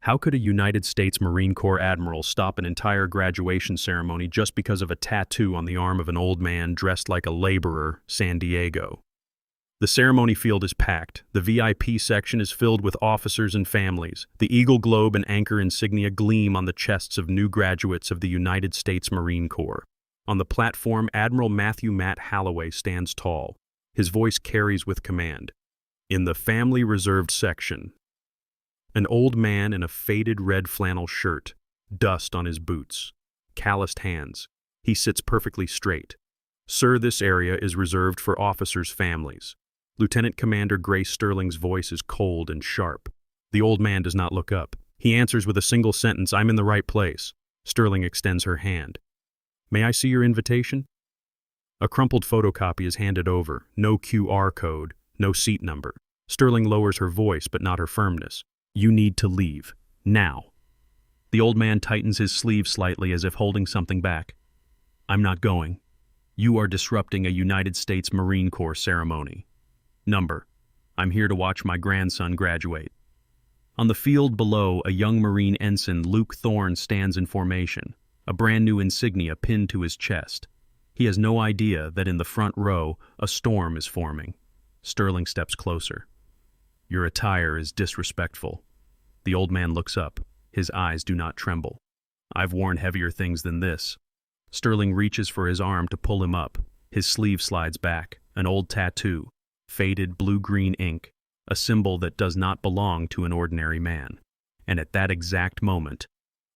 How could a United States Marine Corps admiral stop an entire graduation ceremony just because of a tattoo on the arm of an old man dressed like a laborer, San Diego? The ceremony field is packed. The VIP section is filled with officers and families. The Eagle Globe and anchor insignia gleam on the chests of new graduates of the United States Marine Corps. On the platform, Admiral Matthew Matt Holloway stands tall. His voice carries with command. In the family reserved section, an old man in a faded red flannel shirt, dust on his boots, calloused hands. He sits perfectly straight. Sir, this area is reserved for officers' families. Lieutenant Commander Grace Sterling's voice is cold and sharp. The old man does not look up. He answers with a single sentence, "I'm in the right place." Sterling extends her hand. "May I see your invitation?" A crumpled photocopy is handed over. No QR code, no seat number. Sterling lowers her voice, but not her firmness. "You need to leave. Now." The old man tightens his sleeve slightly as if holding something back. "I'm not going. You are disrupting a United States Marine Corps ceremony. Number: I'm here to watch my grandson graduate." On the field below, a young Marine ensign, Luke Thorne, stands in formation, a brand new insignia pinned to his chest. He has no idea that in the front row, a storm is forming. Sterling steps closer. "Your attire is disrespectful." The old man looks up. His eyes do not tremble. "I've worn heavier things than this." Sterling reaches for his arm to pull him up. His sleeve slides back. An old tattoo, faded blue-green ink, a symbol that does not belong to an ordinary man. And at that exact moment,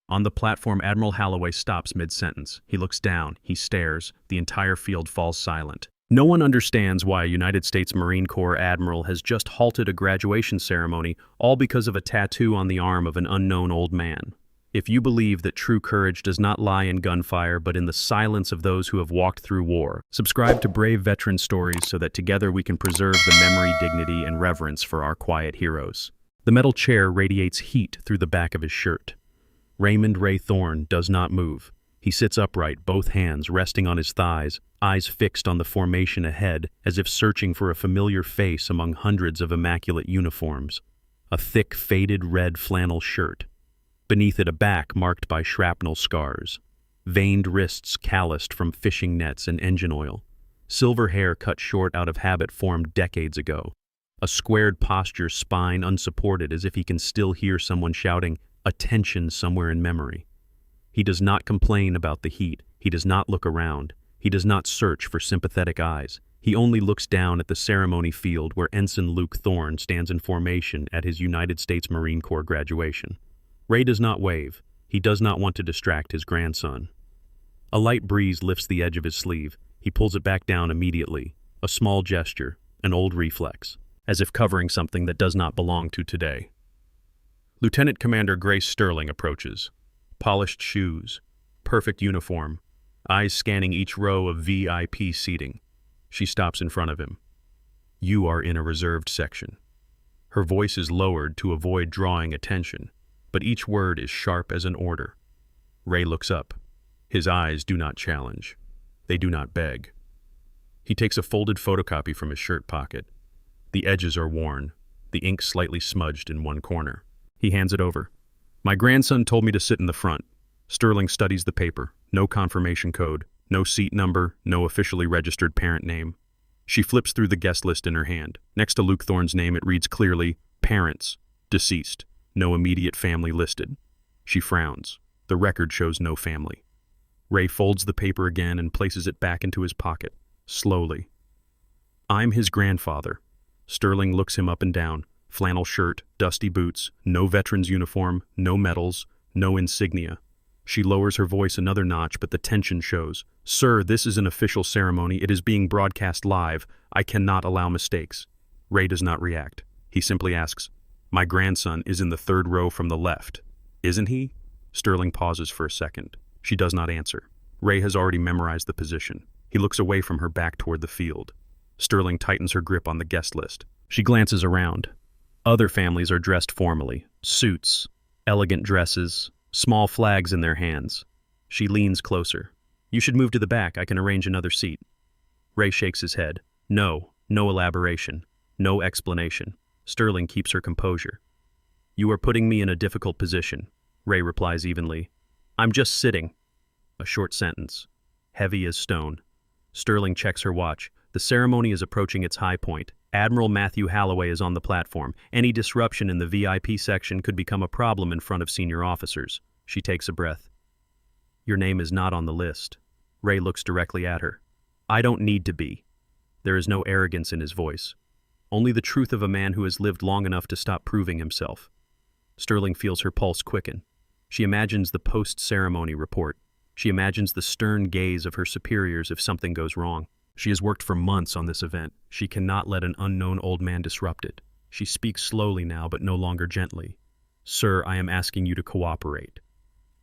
on the platform, Admiral Holloway stops mid-sentence. He looks down. He stares. The entire field falls silent. No one understands why a United States Marine Corps admiral has just halted a graduation ceremony, all because of a tattoo on the arm of an unknown old man. If you believe that true courage does not lie in gunfire but in the silence of those who have walked through war, subscribe to Brave Veteran Stories so that together we can preserve the memory, dignity, and reverence for our quiet heroes. The metal chair radiates heat through the back of his shirt. Raymond Ray Thorne does not move. He sits upright, both hands resting on his thighs, eyes fixed on the formation ahead, as if searching for a familiar face among hundreds of immaculate uniforms. A thick, faded red flannel shirt. Beneath it, a back marked by shrapnel scars. Veined wrists calloused from fishing nets and engine oil. Silver hair cut short out of habit formed decades ago. A squared posture, spine unsupported, as if he can still hear someone shouting, "Attention," somewhere in memory. He does not complain about the heat. He does not look around. He does not search for sympathetic eyes. He only looks down at the ceremony field where Ensign Luke Thorne stands in formation at his United States Marine Corps graduation. Ray does not wave. He does not want to distract his grandson. A light breeze lifts the edge of his sleeve. He pulls it back down immediately. A small gesture, an old reflex, as if covering something that does not belong to today. Lieutenant Commander Grace Sterling approaches. Polished shoes, perfect uniform, eyes scanning each row of VIP seating. She stops in front of him. "You are in a reserved section." Her voice is lowered to avoid drawing attention, but each word is sharp as an order. Ray looks up. His eyes do not challenge. They do not beg. He takes a folded photocopy from his shirt pocket. The edges are worn, the ink slightly smudged in one corner. He hands it over. "My grandson told me to sit in the front." Sterling studies the paper. No confirmation code, no seat number, no officially registered parent name. She flips through the guest list in her hand. Next to Luke Thorne's name, it reads clearly, "Parents, deceased, no immediate family listed." She frowns. The record shows no family. Ray folds the paper again and places it back into his pocket, slowly. "I'm his grandfather." Sterling looks him up and down. Flannel shirt, dusty boots, no veteran's uniform, no medals, no insignia. She lowers her voice another notch, but the tension shows. "Sir, this is an official ceremony. It is being broadcast live. I cannot allow mistakes." Ray does not react. He simply asks, "My grandson is in the third row from the left, isn't he?" Sterling pauses for a second. She does not answer. Ray has already memorized the position. He looks away from her back toward the field. Sterling tightens her grip on the guest list. She glances around. Other families are dressed formally. Suits, elegant dresses, small flags in their hands. She leans closer. "You should move to the back. I can arrange another seat." Ray shakes his head. No elaboration. No explanation. Sterling keeps her composure. You are putting me in a difficult position, Ray replies evenly. I'm just sitting. A short sentence. Heavy as stone. Sterling checks her watch. The ceremony is approaching its high point. Admiral Matthew Holloway is on the platform. Any disruption in the VIP section could become a problem in front of senior officers. She takes a breath. Your name is not on the list. Ray looks directly at her. I don't need to be. There is no arrogance in his voice. Only the truth of a man who has lived long enough to stop proving himself. Sterling feels her pulse quicken. She imagines the post-ceremony report. She imagines the stern gaze of her superiors if something goes wrong. She has worked for months on this event. She cannot let an unknown old man disrupt it. She speaks slowly now, but no longer gently. Sir, I am asking you to cooperate.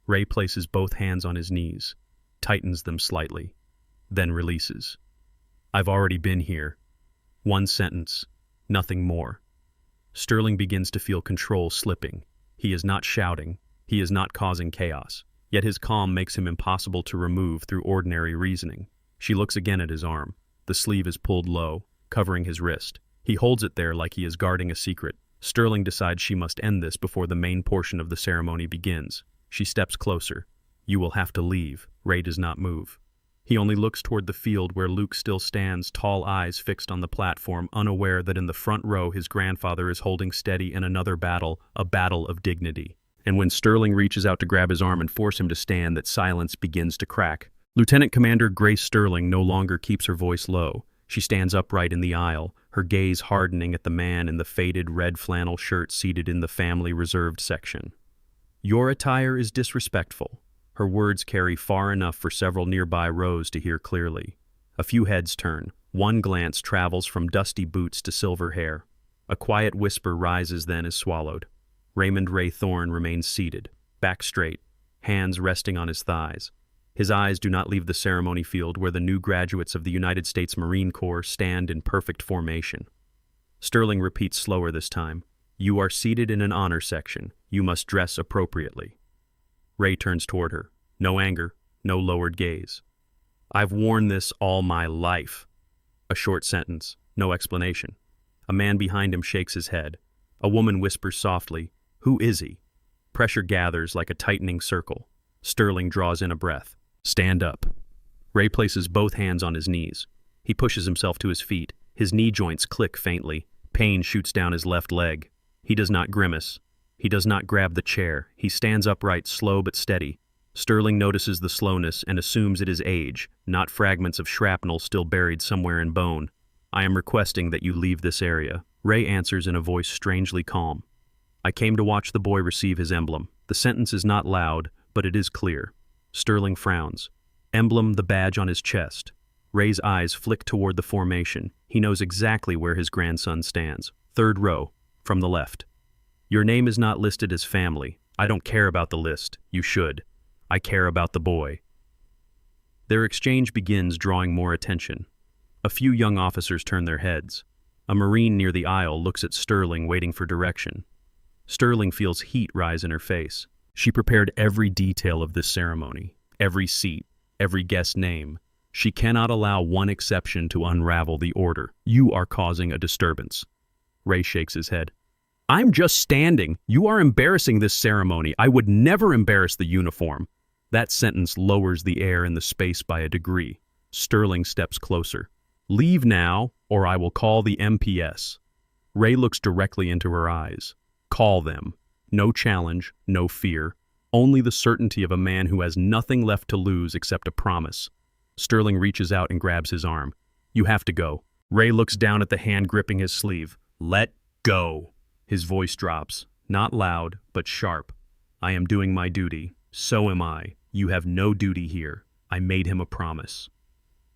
Ray places both hands on his knees, tightens them slightly, then releases. I've already been here. One sentence, nothing more. Sterling begins to feel control slipping. He is not shouting. He is not causing chaos. Yet his calm makes him impossible to remove through ordinary reasoning. She looks again at his arm. The sleeve is pulled low, covering his wrist. He holds it there like he is guarding a secret. Sterling decides she must end this before the main portion of the ceremony begins. She steps closer. You will have to leave. Ray does not move. He only looks toward the field where Luke still stands, tall eyes fixed on the platform, unaware that in the front row his grandfather is holding steady in another battle, a battle of dignity. And when Sterling reaches out to grab his arm and force him to stand, that silence begins to crack. Lieutenant Commander Grace Sterling no longer keeps her voice low. She stands upright in the aisle, her gaze hardening at the man in the faded red flannel shirt seated in the family reserved section. Your attire is disrespectful. Her words carry far enough for several nearby rows to hear clearly. A few heads turn. One glance travels from dusty boots to silver hair. A quiet whisper rises then is swallowed. Raymond Ray Thorne remains seated, back straight, hands resting on his thighs. His eyes do not leave the ceremony field where the new graduates of the United States Marine Corps stand in perfect formation. Sterling repeats slower this time. You are seated in an honor section. You must dress appropriately. Ray turns toward her. No anger, no lowered gaze. I've worn this all my life. A short sentence, no explanation. A man behind him shakes his head. A woman whispers softly, Who is he? Pressure gathers like a tightening circle. Sterling draws in a breath. Stand up. Ray places both hands on his knees. He pushes himself to his feet. His knee joints click faintly. Pain shoots down his left leg. He does not grimace. He does not grab the chair. He stands upright, slow but steady. Sterling notices the slowness and assumes it is age, not fragments of shrapnel still buried somewhere in bone. I am requesting that you leave this area. Ray answers in a voice strangely calm. I came to watch the boy receive his emblem. The sentence is not loud, but it is clear. Sterling frowns. Emblem, the badge on his chest. Ray's eyes flick toward the formation. He knows exactly where his grandson stands. Third row, from the left. Your name is not listed as family. I don't care about the list. You should. I care about the boy. Their exchange begins, drawing more attention. A few young officers turn their heads. A Marine near the aisle looks at Sterling, waiting for direction. Sterling feels heat rise in her face. She prepared every detail of this ceremony, every seat, every guest name. She cannot allow one exception to unravel the order. You are causing a disturbance. Ray shakes his head. I'm just standing. You are embarrassing this ceremony. I would never embarrass the uniform. That sentence lowers the air in the space by a degree. Sterling steps closer. Leave now, or I will call the MPS. Ray looks directly into her eyes. Call them. No challenge, no fear. Only the certainty of a man who has nothing left to lose except a promise. Sterling reaches out and grabs his arm. You have to go. Ray looks down at the hand gripping his sleeve. Let go. His voice drops. Not loud, but sharp. I am doing my duty. So am I. You have no duty here. I made him a promise.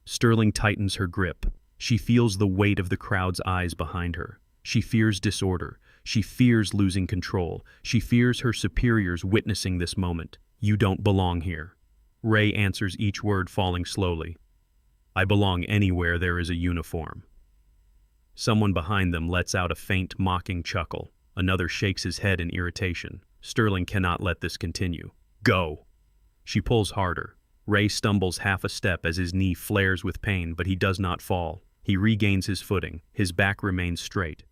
Sterling tightens her grip. She feels the weight of the crowd's eyes behind her. She fears disorder. She fears losing control. She fears her superiors witnessing this moment. You don't belong here. Ray answers each word falling slowly. I belong anywhere there is a uniform. Someone behind them lets out a faint, mocking chuckle. Another shakes his head in irritation. Sterling cannot let this continue. Go. She pulls harder. Ray stumbles half a step as his knee flares with pain, but he does not fall. He regains his footing. His back remains straight.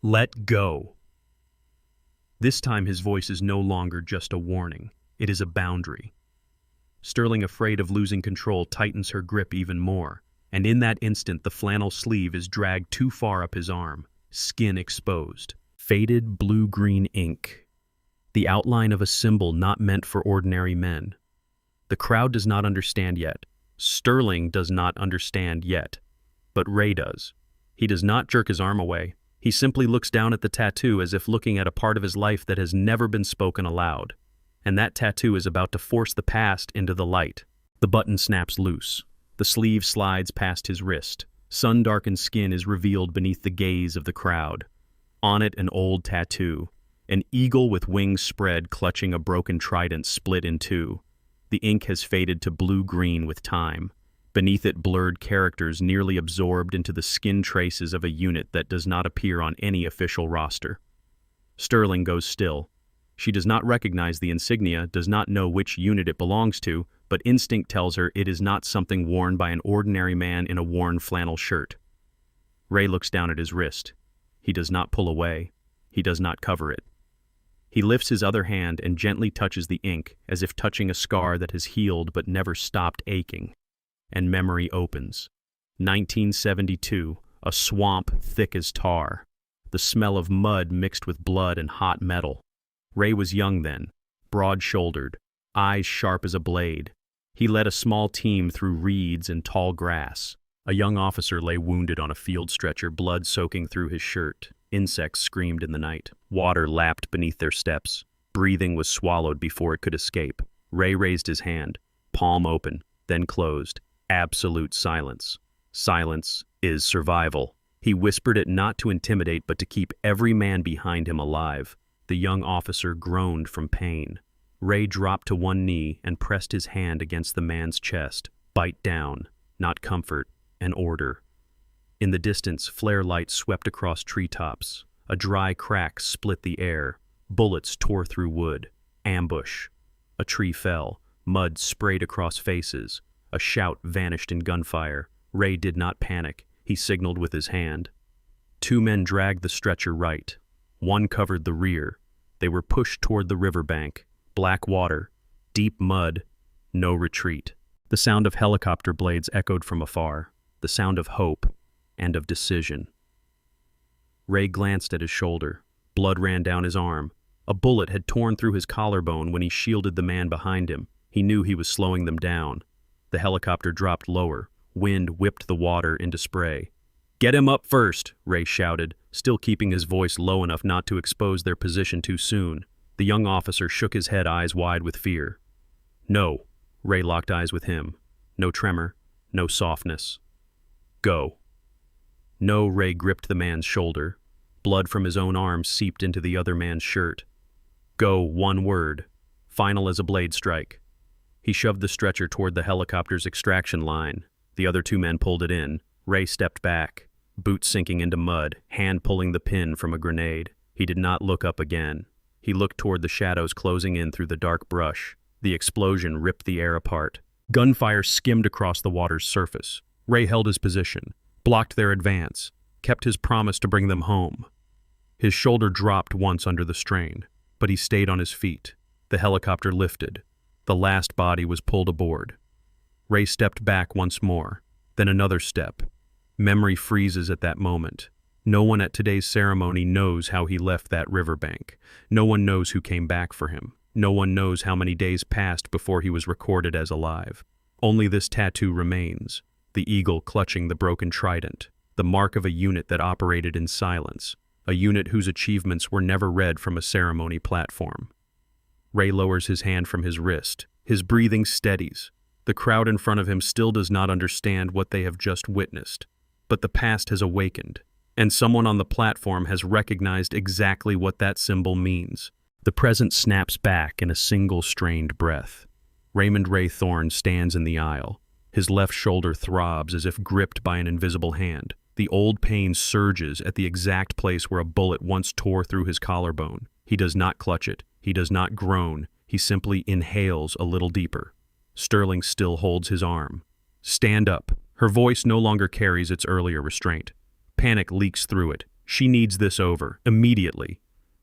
Let go. This time his voice is no longer just a warning. It is a boundary. Sterling, afraid of losing control, tightens her grip even more, and in that instant the flannel sleeve is dragged too far up his arm, skin exposed. Faded blue-green ink. The outline of a symbol not meant for ordinary men. The crowd does not understand yet. Sterling does not understand yet. But Ray does. He does not jerk his arm away. He simply looks down at the tattoo as if looking at a part of his life that has never been spoken aloud. And that tattoo is about to force the past into the light. The button snaps loose. The sleeve slides past his wrist. Sun-darkened skin is revealed beneath the gaze of the crowd. On it, an old tattoo. An eagle with wings spread clutching a broken trident split in two. The ink has faded to blue-green with time. Beneath it, blurred characters nearly absorbed into the skin traces of a unit that does not appear on any official roster. Sterling goes still. She does not recognize the insignia, does not know which unit it belongs to, but instinct tells her it is not something worn by an ordinary man in a worn flannel shirt. Ray looks down at his wrist. He does not pull away. He does not cover it. He lifts his other hand and gently touches the ink, as if touching a scar that has healed but never stopped aching. And memory opens. 1972, a swamp thick as tar. The smell of mud mixed with blood and hot metal. Ray was young then, broad-shouldered, eyes sharp as a blade. He led a small team through reeds and tall grass. A young officer lay wounded on a field stretcher, blood soaking through his shirt. Insects screamed in the night. Water lapped beneath their steps. Breathing was swallowed before it could escape. Ray raised his hand, palm open, then closed. Absolute silence. Silence is survival. He whispered it not to intimidate, but to keep every man behind him alive. The young officer groaned from pain. Ray dropped to one knee and pressed his hand against the man's chest. Bite down, not comfort, and order. In the distance, flare lights swept across treetops. A dry crack split the air. Bullets tore through wood. Ambush. A tree fell. Mud sprayed across faces. A shout vanished in gunfire. Ray did not panic. He signaled with his hand. Two men dragged the stretcher right. One covered the rear. They were pushed toward the riverbank. Black water. Deep mud. No retreat. The sound of helicopter blades echoed from afar. The sound of hope and of decision. Ray glanced at his shoulder. Blood ran down his arm. A bullet had torn through his collarbone when he shielded the man behind him. He knew he was slowing them down. The helicopter dropped lower. Wind whipped the water into spray. "Get him up first," Ray shouted, still keeping his voice low enough not to expose their position too soon. The young officer shook his head, eyes wide with fear. "No." Ray locked eyes with him. No tremor, no softness. "Go." No, Ray gripped the man's shoulder. Blood from his own arm seeped into the other man's shirt. "Go," one word. Final as a blade strike. He shoved the stretcher toward the helicopter's extraction line. The other two men pulled it in. Ray stepped back, boots sinking into mud, hand pulling the pin from a grenade. He did not look up again. He looked toward the shadows closing in through the dark brush. The explosion ripped the air apart. Gunfire skimmed across the water's surface. Ray held his position, blocked their advance, kept his promise to bring them home. His shoulder dropped once under the strain, but he stayed on his feet. The helicopter lifted. The last body was pulled aboard. Ray stepped back once more, then another step. Memory freezes at that moment. No one at today's ceremony knows how he left that riverbank. No one knows who came back for him. No one knows how many days passed before he was recorded as alive. Only this tattoo remains. The eagle clutching the broken trident, the mark of a unit that operated in silence, a unit whose achievements were never read from a ceremony platform. Ray lowers his hand from his wrist. His breathing steadies. The crowd in front of him still does not understand what they have just witnessed. But the past has awakened, and someone on the platform has recognized exactly what that symbol means. The present snaps back in a single strained breath. Raymond Ray Thorne stands in the aisle. His left shoulder throbs as if gripped by an invisible hand. The old pain surges at the exact place where a bullet once tore through his collarbone. He does not clutch it. He does not groan. He simply inhales a little deeper. Sterling still holds his arm. "Stand up." Her voice no longer carries its earlier restraint. Panic leaks through it. She needs this over, immediately.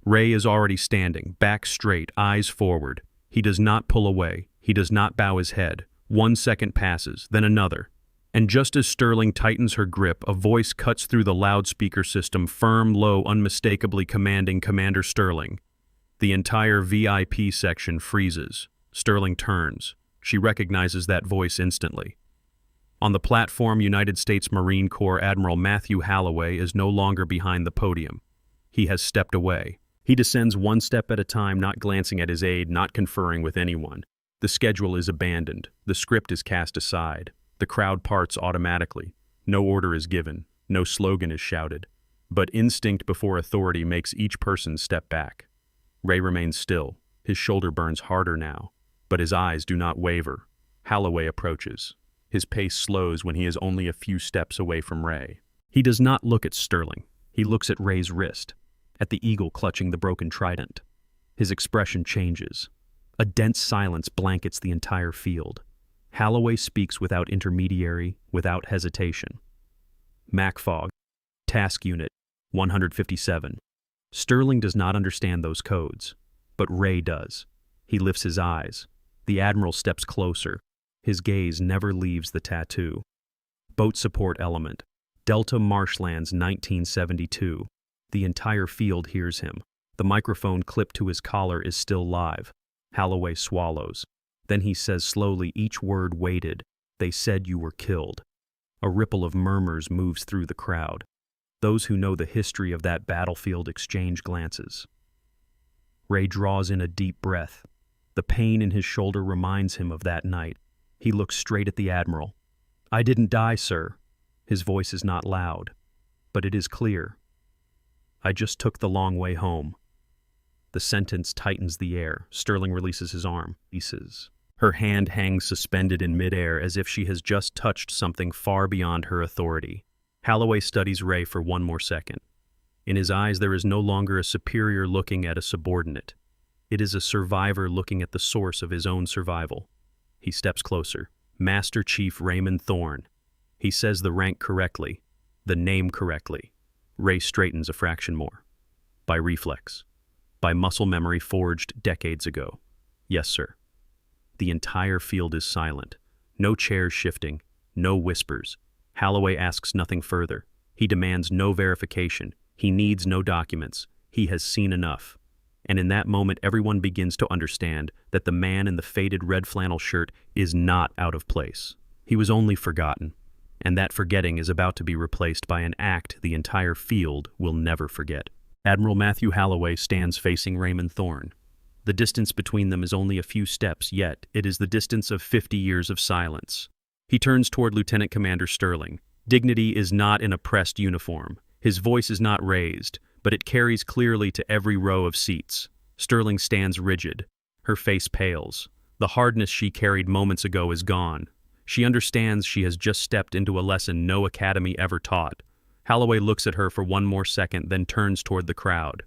Ray is already standing, back straight, eyes forward. He does not pull away. He does not bow his head. 1 second passes, then another. And just as Sterling tightens her grip, a voice cuts through the loudspeaker system, firm, low, unmistakably commanding Commander Sterling. The entire VIP section freezes. Sterling turns. She recognizes that voice instantly. On the platform, United States Marine Corps Admiral Matthew Holloway is no longer behind the podium. He has stepped away. He descends 1 step at a time, not glancing at his aide, not conferring with anyone. The schedule is abandoned. The script is cast aside. The crowd parts automatically. No order is given. No slogan is shouted. But instinct before authority makes each person step back. Ray remains still. His shoulder burns harder now, but his eyes do not waver. Holloway approaches. His pace slows when he is only a few steps away from Ray. He does not look at Sterling. He looks at Ray's wrist, at the eagle clutching the broken trident. His expression changes. A dense silence blankets the entire field. Holloway speaks without intermediary, without hesitation. MacFog, Task Unit 157. Sterling does not understand those codes, but Ray does. He lifts his eyes. The Admiral steps closer. His gaze never leaves the tattoo. Boat support element. Delta Marshlands 1972. The entire field hears him. The microphone clipped to his collar is still live. Holloway swallows. Then he says slowly, each word weighted, "They said you were killed." A ripple of murmurs moves through the crowd. Those who know the history of that battlefield exchange glances. Ray draws in a deep breath. The pain in his shoulder reminds him of that night. He looks straight at the Admiral. "I didn't die, sir." His voice is not loud, but it is clear. "I just took the long way home." The sentence tightens the air. Sterling releases his arm. Her hand hangs suspended in midair as if she has just touched something far beyond her authority. Holloway studies Ray for 1 more second. In his eyes there is no longer a superior looking at a subordinate. It is a survivor looking at the source of his own survival. He steps closer. Master Chief Raymond Thorne. He says the rank correctly, the name correctly. Ray straightens a fraction more. By reflex. By muscle memory forged decades ago. "Yes, sir." The entire field is silent. No chairs shifting, no whispers. Holloway asks nothing further. He demands no verification. He needs no documents. He has seen enough. And in that moment, everyone begins to understand that the man in the faded red flannel shirt is not out of place. He was only forgotten. And that forgetting is about to be replaced by an act the entire field will never forget. Admiral Matthew Holloway stands facing Raymond Thorne. The distance between them is only a few steps, yet it is the distance of 50 years of silence. He turns toward Lieutenant Commander Sterling. Dignity is not in a pressed uniform. His voice is not raised, but it carries clearly to every row of seats. Sterling stands rigid. Her face pales. The hardness she carried moments ago is gone. She understands she has just stepped into a lesson no academy ever taught. Holloway looks at her for 1 more second, then turns toward the crowd.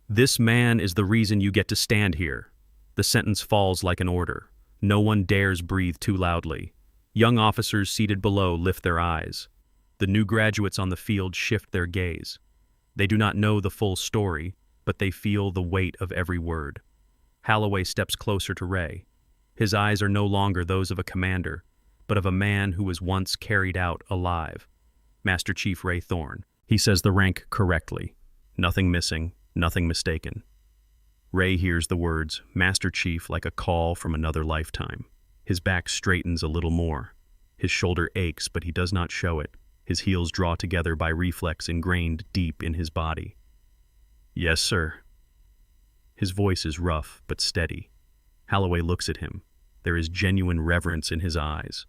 "This man is the reason you get to stand here." The sentence falls like an order. No one dares breathe too loudly. Young officers seated below lift their eyes. The new graduates on the field shift their gaze. They do not know the full story, but they feel the weight of every word. Holloway steps closer to Ray. His eyes are no longer those of a commander, but of a man who was once carried out alive. Master Chief Ray Thorne. He says the rank correctly. Nothing missing, nothing mistaken. Ray hears the words, Master Chief, like a call from another lifetime. His back straightens a little more. His shoulder aches, but he does not show it. His heels draw together by reflex ingrained deep in his body. "Yes, sir." His voice is rough, but steady. Holloway looks at him. There is genuine reverence in his eyes.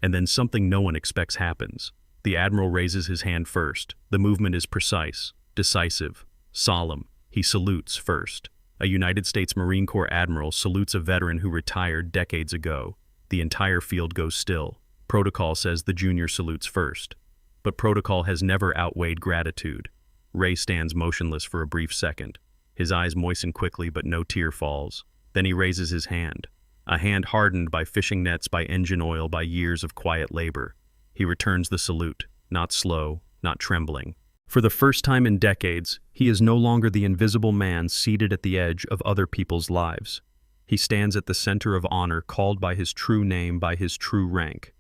And then something no one expects happens. The Admiral raises his hand first. The movement is precise, decisive, solemn. He salutes first. A United States Marine Corps Admiral salutes a veteran who retired decades ago. The entire field goes still. Protocol says the junior salutes first. But protocol has never outweighed gratitude. Ray stands motionless for a brief second. His eyes moisten quickly, but no tear falls. Then he raises his hand. A hand hardened by fishing nets, by engine oil, by years of quiet labor. He returns the salute, not slow, not trembling. For the first time in decades, he is no longer the invisible man seated at the edge of other people's lives. He stands at the center of honor, called by his true name, by his true rank.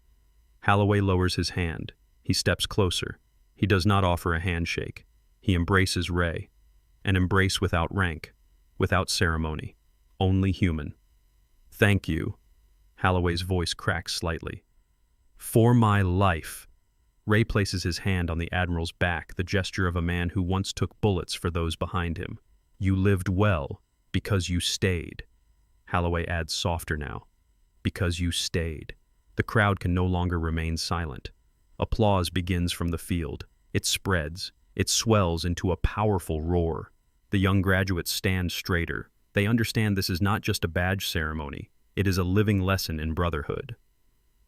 Holloway lowers his hand. He steps closer. He does not offer a handshake. He embraces Ray. An embrace without rank, without ceremony, only human. "Thank you." Holloway's voice cracks slightly. "For my life." Ray places his hand on the Admiral's back, the gesture of a man who once took bullets for those behind him. "You lived well, because you stayed." Holloway adds softer now. "Because you stayed." The crowd can no longer remain silent. Applause begins from the field. It spreads. It swells into a powerful roar. The young graduates stand straighter. They understand this is not just a badge ceremony. It is a living lesson in brotherhood.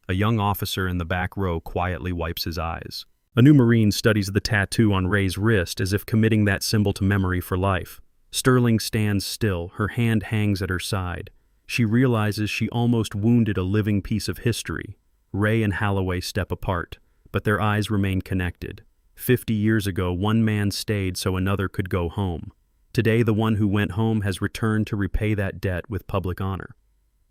A young officer in the back row quietly wipes his eyes. A new Marine studies the tattoo on Ray's wrist as if committing that symbol to memory for life. Sterling stands still. Her hand hangs at her side. She realizes she almost wounded a living piece of history. Ray and Holloway step apart, but their eyes remain connected. 50 years ago, one man stayed so another could go home. Today, the one who went home has returned to repay that debt with public honor.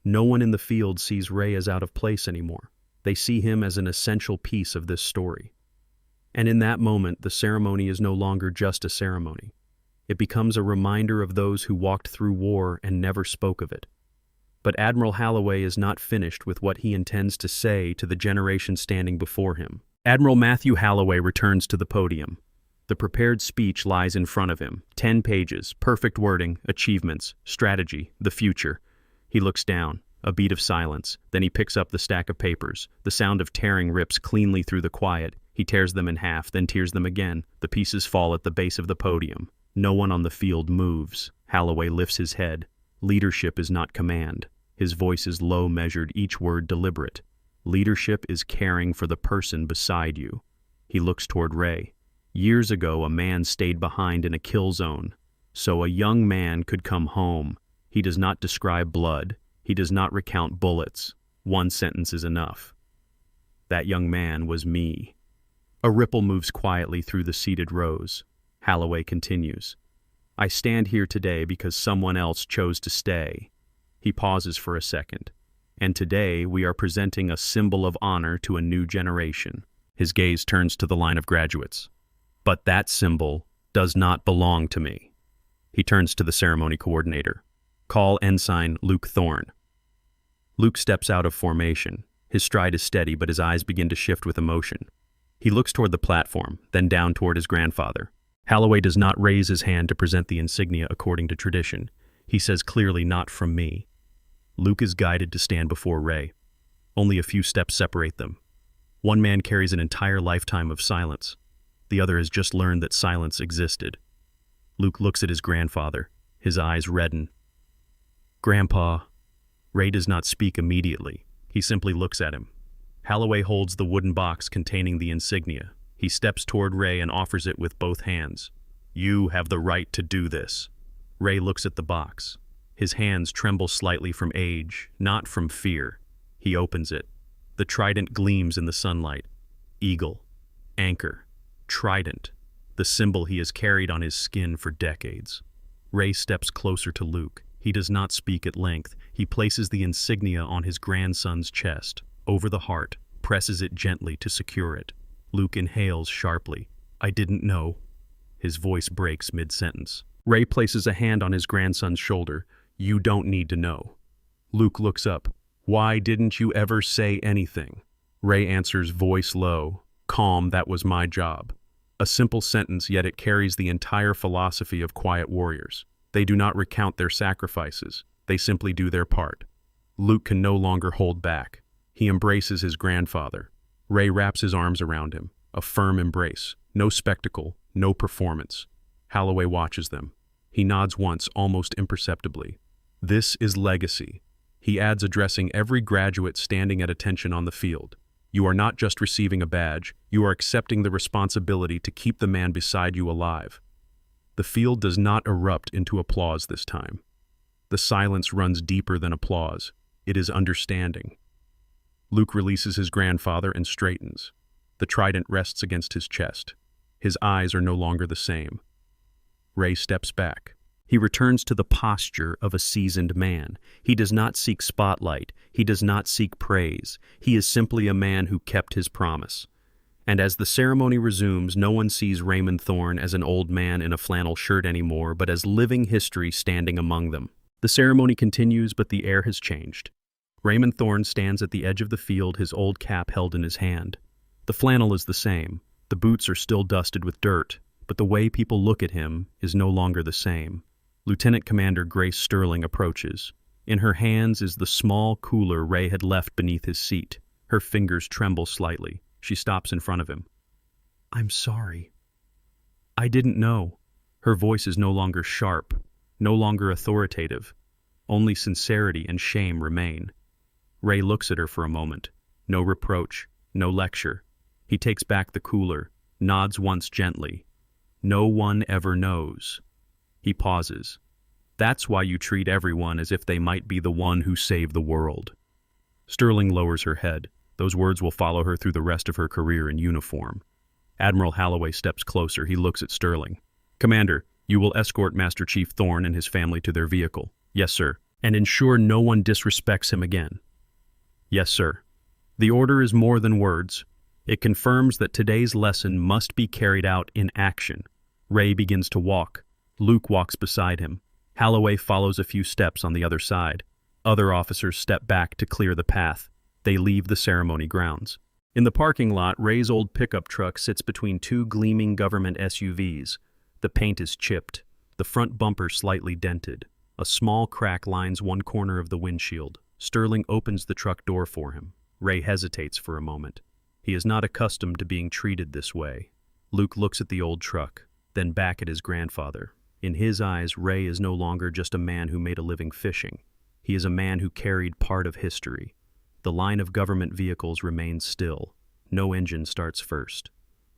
No one in the field sees Ray as out of place anymore. They see him as an essential piece of this story. And in that moment, the ceremony is no longer just a ceremony. It becomes a reminder of those who walked through war and never spoke of it. But Admiral Holloway is not finished with what he intends to say to the generation standing before him. Admiral Matthew Holloway returns to the podium. The prepared speech lies in front of him. 10 pages, perfect wording, achievements, strategy, the future. He looks down, a beat of silence. Then he picks up the stack of papers. The sound of tearing rips cleanly through the quiet. He tears them in half, then tears them again. The pieces fall at the base of the podium. No one on the field moves. Holloway lifts his head. Leadership is not command. His voice is low, measured, each word deliberate. Leadership is caring for the person beside you. He looks toward Ray. Years ago, a man stayed behind in a kill zone, so a young man could come home. He does not describe blood. He does not recount bullets. One sentence is enough. That young man was me. A ripple moves quietly through the seated rows. Holloway continues. I stand here today because someone else chose to stay. He pauses for a second. And today we are presenting a symbol of honor to a new generation. His gaze turns to the line of graduates. But that symbol does not belong to me. He turns to the ceremony coordinator. Call Ensign Luke Thorne. Luke steps out of formation. His stride is steady, but his eyes begin to shift with emotion. He looks toward the platform, then down toward his grandfather. Holloway does not raise his hand to present the insignia according to tradition. He says clearly, not from me. Luke is guided to stand before Ray. Only a few steps separate them. One man carries an entire lifetime of silence. The other has just learned that silence existed. Luke looks at his grandfather. His eyes redden. Grandpa. Ray does not speak immediately. He simply looks at him. Holloway holds the wooden box containing the insignia. He steps toward Ray and offers it with both hands. You have the right to do this. Ray looks at the box. His hands tremble slightly from age, not from fear. He opens it. The trident gleams in the sunlight. Eagle. Anchor. Trident. The symbol he has carried on his skin for decades. Ray steps closer to Luke. He does not speak at length. He places the insignia on his grandson's chest, over the heart, presses it gently to secure it. Luke inhales sharply. I didn't know. His voice breaks mid-sentence. Ray places a hand on his grandson's shoulder. You don't need to know. Luke looks up. Why didn't you ever say anything? Ray answers, voice low. Calm, that was my job. A simple sentence, yet it carries the entire philosophy of quiet warriors. They do not recount their sacrifices. They simply do their part. Luke can no longer hold back. He embraces his grandfather. Ray wraps his arms around him. A firm embrace. No spectacle, no performance. Holloway watches them. He nods once, almost imperceptibly. This is legacy. He adds, addressing every graduate standing at attention on the field. You are not just receiving a badge, you are accepting the responsibility to keep the man beside you alive. The field does not erupt into applause this time. The silence runs deeper than applause. It is understanding. Luke releases his grandfather and straightens. The trident rests against his chest. His eyes are no longer the same. Ray steps back. He returns to the posture of a seasoned man. He does not seek spotlight. He does not seek praise. He is simply a man who kept his promise. And as the ceremony resumes, no one sees Raymond Thorne as an old man in a flannel shirt anymore, but as living history standing among them. The ceremony continues, but the air has changed. Raymond Thorne stands at the edge of the field, his old cap held in his hand. The flannel is the same. The boots are still dusted with dirt, but the way people look at him is no longer the same. Lieutenant Commander Grace Sterling approaches. In her hands is the small cooler Ray had left beneath his seat. Her fingers tremble slightly. She stops in front of him. "I'm sorry. I didn't know." Her voice is no longer sharp, no longer authoritative. Only sincerity and shame remain. Ray looks at her for a moment. No reproach, no lecture. He takes back the cooler, nods once gently. "No one ever knows." He pauses. "That's why you treat everyone as if they might be the one who saved the world." Sterling lowers her head. Those words will follow her through the rest of her career in uniform. Admiral Holloway steps closer. He looks at Sterling. "Commander, you will escort Master Chief Thorne and his family to their vehicle." "Yes, sir." "And ensure no one disrespects him again." "Yes, sir." The order is more than words. It confirms that today's lesson must be carried out in action. Ray begins to walk. Luke walks beside him. Holloway follows a few steps on the other side. Other officers step back to clear the path. They leave the ceremony grounds. In the parking lot, Ray's old pickup truck sits between two gleaming government SUVs. The paint is chipped, the front bumper slightly dented. A small crack lines one corner of the windshield. Sterling opens the truck door for him. Ray hesitates for a moment. He is not accustomed to being treated this way. Luke looks at the old truck, then back at his grandfather. In his eyes, Ray is no longer just a man who made a living fishing. He is a man who carried part of history. The line of government vehicles remains still. No engine starts first.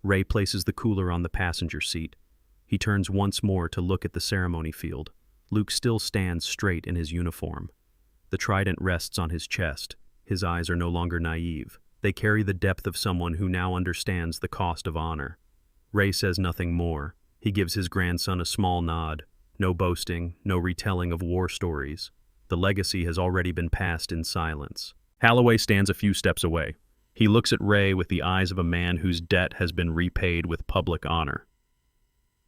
Ray places the cooler on the passenger seat. He turns once more to look at the ceremony field. Luke still stands straight in his uniform. The trident rests on his chest. His eyes are no longer naive. They carry the depth of someone who now understands the cost of honor. Ray says nothing more. He gives his grandson a small nod. No boasting, no retelling of war stories. The legacy has already been passed in silence. Holloway stands a few steps away. He looks at Ray with the eyes of a man whose debt has been repaid with public honor.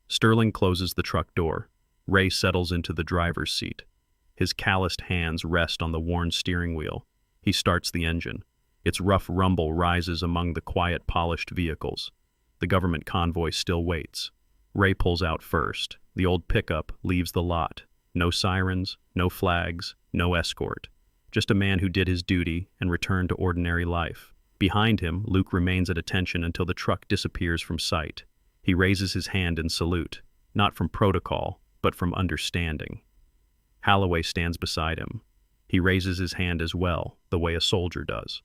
Sterling closes the truck door. Ray settles into the driver's seat. His calloused hands rest on the worn steering wheel. He starts the engine. Its rough rumble rises among the quiet, polished vehicles. The government convoy still waits. Ray pulls out first. The old pickup leaves the lot. No sirens, no flags, no escort. Just a man who did his duty and returned to ordinary life. Behind him, Luke remains at attention until the truck disappears from sight. He raises his hand in salute, not from protocol, but from understanding. Holloway stands beside him. He raises his hand as well, the way a soldier does.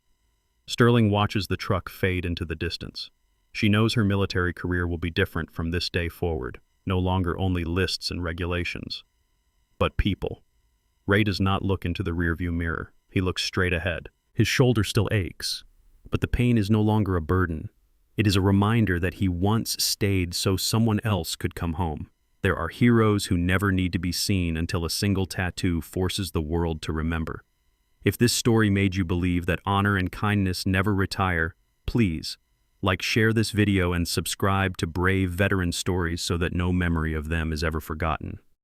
Sterling watches the truck fade into the distance. She knows her military career will be different from this day forward, no longer only lists and regulations, but people. Ray does not look into the rearview mirror. He looks straight ahead. His shoulder still aches, but the pain is no longer a burden. It is a reminder that he once stayed so someone else could come home. There are heroes who never need to be seen until a single tattoo forces the world to remember. If this story made you believe that honor and kindness never retire, please, share this video and subscribe to Brave Veteran Stories so that no memory of them is ever forgotten.